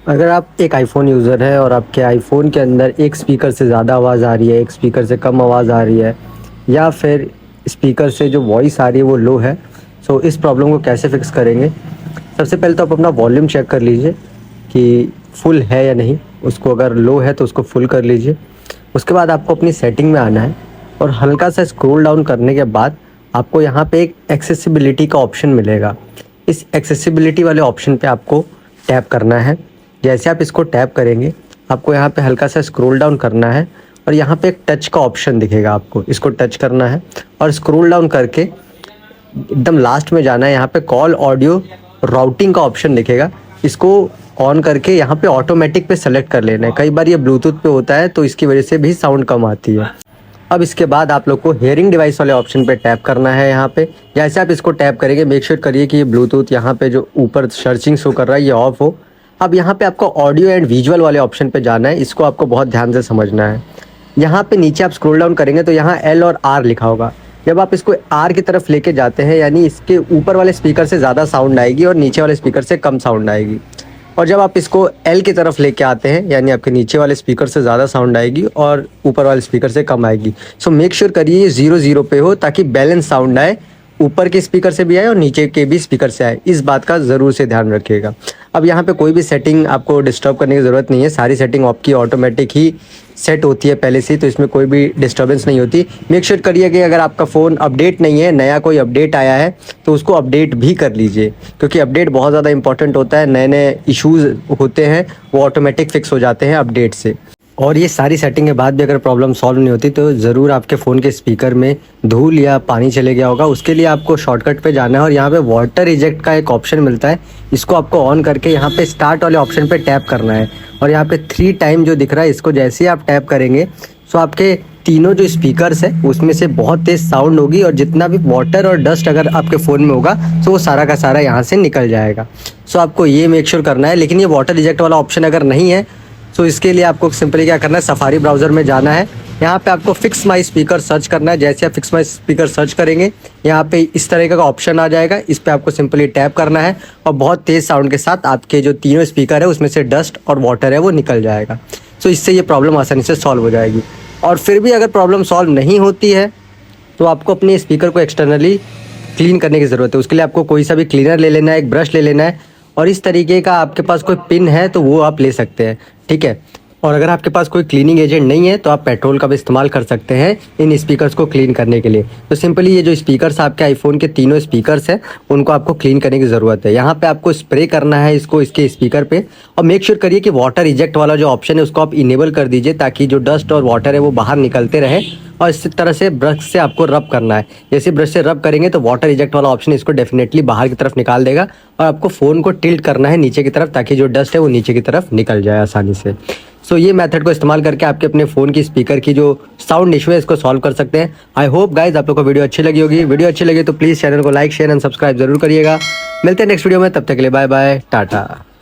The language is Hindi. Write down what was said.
अगर आप एक आईफ़ोन यूज़र है और आपके आईफ़ोन के अंदर एक स्पीकर से ज़्यादा आवाज़ आ रही है, एक स्पीकर से कम आवाज़ आ रही है या फिर स्पीकर से जो वॉइस आ रही है वो लो है, सो इस प्रॉब्लम को कैसे फ़िक्स करेंगे? सबसे पहले तो आप अपना वॉल्यूम चेक कर लीजिए कि फुल है या नहीं। उसको अगर लो है तो उसको फुल कर लीजिए। उसके बाद आपको अपनी सेटिंग में आना है और हल्का सा स्क्रॉल डाउन करने के बाद आपको यहाँ पे एक एक्सेसिबिलिटी का ऑप्शन मिलेगा। इस एक्सेसिबिलिटी वाले ऑप्शन पे आपको टैप करना है। जैसे आप इसको टैप करेंगे आपको यहाँ पे हल्का सा स्क्रॉल डाउन करना है और यहाँ पे एक टच का ऑप्शन दिखेगा, आपको इसको टच करना है और स्क्रॉल डाउन करके एकदम लास्ट में जाना है। यहाँ पे कॉल ऑडियो राउटिंग का ऑप्शन दिखेगा, इसको ऑन करके यहाँ पे ऑटोमेटिक पे सेलेक्ट कर लेना है। कई बार ये ब्लूटूथ पे होता है तो इसकी वजह से भी साउंड कम आती है। अब इसके बाद आप लोग को हेयरिंग डिवाइस वाले ऑप्शन पे टैप करना है। यहाँ पे जैसे आप इसको टैप करेंगे मेक श्योर करिए कि ये ब्लूटूथ यहाँ पे जो ऊपर सर्चिंग शो कर रहा है ये ऑफ हो। अब यहाँ पे आपको ऑडियो एंड विजुअल वाले ऑप्शन पे जाना है, इसको आपको बहुत ध्यान से समझना है। यहाँ पे नीचे आप स्क्रॉल डाउन करेंगे तो यहाँ एल और आर लिखा होगा। जब आप इसको आर की तरफ लेके जाते हैं यानी इसके ऊपर वाले स्पीकर से ज़्यादा साउंड आएगी और नीचे वाले स्पीकर से कम साउंड आएगी। और जब आप इसको एल की तरफ लेके आते हैं यानी आपके नीचे वाले स्पीकर से ज़्यादा साउंड आएगी और ऊपर वाले स्पीकर से कम आएगी। सो मेक श्योर करिए ये 0 0 पे हो ताकि बैलेंस साउंड आए, ऊपर के स्पीकर से भी आए और नीचे के भी स्पीकर से आए। इस बात का ज़रूर से ध्यान रखिएगा। अब यहाँ पे कोई भी सेटिंग आपको डिस्टर्ब करने की ज़रूरत नहीं है, सारी सेटिंग आपकी ऑटोमेटिक ही सेट होती है पहले से, तो इसमें कोई भी डिस्टर्बेंस नहीं होती। मेक श्योर करिए कि अगर आपका फ़ोन अपडेट नहीं है, नया कोई अपडेट आया है तो उसको अपडेट भी कर लीजिए, क्योंकि अपडेट बहुत ज़्यादा इंपॉर्टेंट होता है। नए नए इश्यूज़ होते हैं वो ऑटोमेटिक फिक्स हो जाते हैं अपडेट से। और ये सारी सेटिंग के बाद भी अगर प्रॉब्लम सॉल्व नहीं होती तो ज़रूर आपके फ़ोन के स्पीकर में धूल या पानी चले गया होगा। उसके लिए आपको शॉर्टकट पे जाना है और यहाँ पे वाटर इजेक्ट का एक ऑप्शन मिलता है, इसको आपको ऑन करके यहाँ पे स्टार्ट वाले ऑप्शन पे टैप करना है और यहाँ पे 3 टाइम जो दिख रहा है इसको जैसे ही आप टैप करेंगे तो आपके तीनों जो स्पीकर्स है उसमें से बहुत तेज़ साउंड होगी और जितना भी वाटर और डस्ट अगर आपके फ़ोन में होगा तो वो सारा का सारा यहाँ से निकल जाएगा। सो आपको ये मेक श्योर करना है। लेकिन ये वाटर इजेक्ट वाला ऑप्शन अगर नहीं है तो इसके लिए आपको सिंपली क्या करना है, सफारी ब्राउज़र में जाना है। यहाँ पे आपको फिक्स माई स्पीकर सर्च करना है। जैसे आप फिक्स माई स्पीकर सर्च करेंगे यहाँ पे इस तरह का ऑप्शन आ जाएगा, इस पे आपको सिंपली टैप करना है और बहुत तेज़ साउंड के साथ आपके जो तीनों स्पीकर है उसमें से डस्ट और वाटर है वो निकल जाएगा। सो इससे ये प्रॉब्लम आसानी से सॉल्व हो जाएगी। और फिर भी अगर प्रॉब्लम सॉल्व नहीं होती है तो आपको अपने स्पीकर को एक्सटर्नली क्लीन करने की ज़रूरत है। उसके लिए आपको कोई सा भी क्लीनर ले लेना है, एक ब्रश ले लेना है और इस तरीके का आपके पास कोई पिन है तो वो आप ले सकते हैं, ठीक है। और अगर आपके पास कोई क्लीनिंग एजेंट नहीं है तो आप पेट्रोल का भी इस्तेमाल कर सकते हैं इन स्पीकर्स को क्लीन करने के लिए। तो सिंपली ये जो स्पीकर्स आपके आईफोन के तीनों स्पीकर्स हैं उनको आपको क्लीन करने की ज़रूरत है। यहाँ पे आपको स्प्रे करना है इसको इसके स्पीकर पे और मेक श्योर करिए कि वाटर इजेक्ट वाला जो ऑप्शन है उसको आप इनेबल कर दीजिए ताकि जो डस्ट और वाटर है वो बाहर निकलते रहे। और इस तरह से ब्रश से आपको रब करना है। जैसे ब्रश से रब करेंगे तो वाटर इजेक्ट वाला ऑप्शन इसको डेफिनेटली बाहर की तरफ निकाल देगा और आपको फ़ोन को टिल्ट करना है नीचे की तरफ ताकि जो डस्ट है वो नीचे की तरफ निकल जाए आसानी से। सो ये मेथड को इस्तेमाल करके आपके अपने फ़ोन की स्पीकर की जो साउंड इशू है इसको सॉल्व कर सकते हैं। आई होप गाइज आप लोग को वीडियो अच्छी लगी होगी। वीडियो अच्छी लगी तो प्लीज़ चैनल को लाइक शेयर एंड सब्सक्राइब जरूर करिएगा। मिलते हैं नेक्स्ट वीडियो में, तब तक के लिए बाय बाय, टाटा।